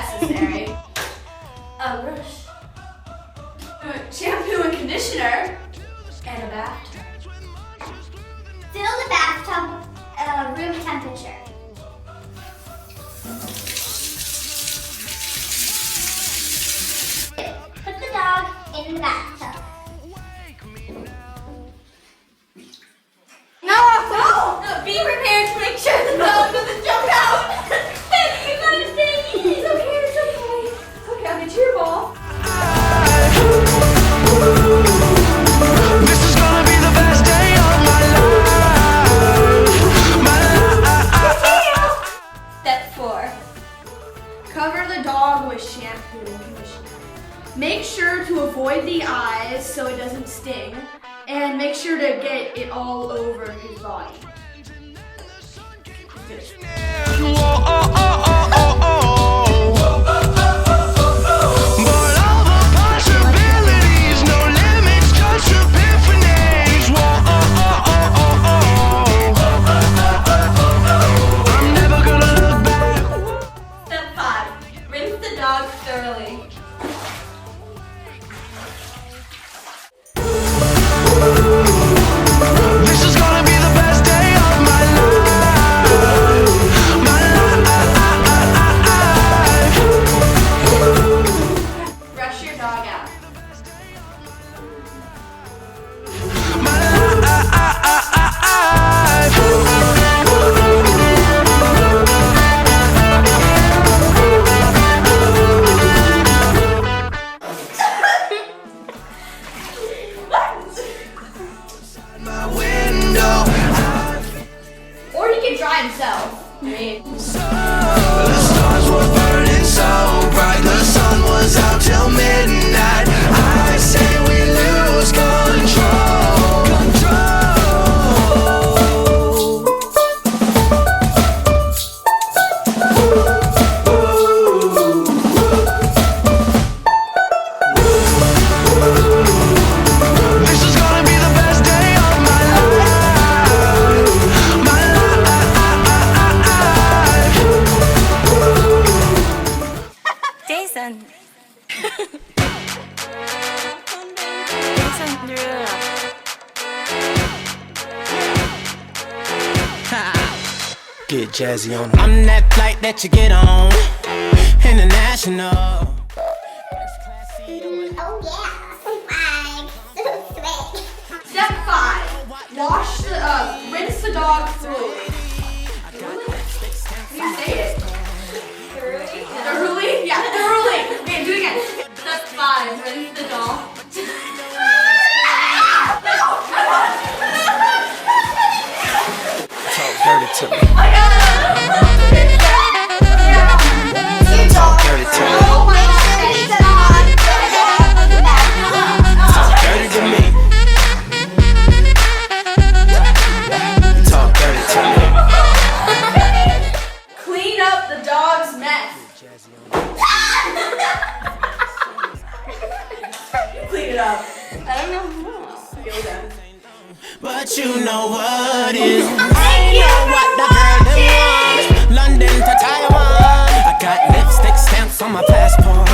necessary. Brush. Shampoo and conditioner. And a bathtub. Fill the bathtub room temperature. Put the dog in the bathtub. No! Be prepared to make sure the dog doesn't jump out. You gotta stay easy. It's okay. It's okay. I'll get you your ball. This is gonna be the best day of my life. Step 4. Cover the dog with shampoo and conditioner. Make sure to avoid the eyes so it doesn't sting, and make sure to get it all over his body. Step 5. Rinse the dog thoroughly. This is gonna be the best day of my life. Brush your dog out. My window. Or he can dry himself. I mean, The stars were burning so bright. The sun was out till midnight. I say we lose control. This is gonna be the best day of my life. Jason. Jason Derulo. Get jazzy on. I'm that flight that you get on. International. Oh yeah, swag. So sweet. step 5. Rinse the dog thoroughly. Can you say it? Thoroughly? Yeah, thoroughly. Okay, do it again. Step 5. Rinse the dog. Talk dirty to me. I got it. Talk dirty to me. Oh my God. Talk dirty to me. Talk dirty to me. Clean up the dog's mess. Clean it up. I don't know. Feel that. But you know what is. Thank you What the girl them wants. London to Taiwan. I got lipstick stamps on my passport.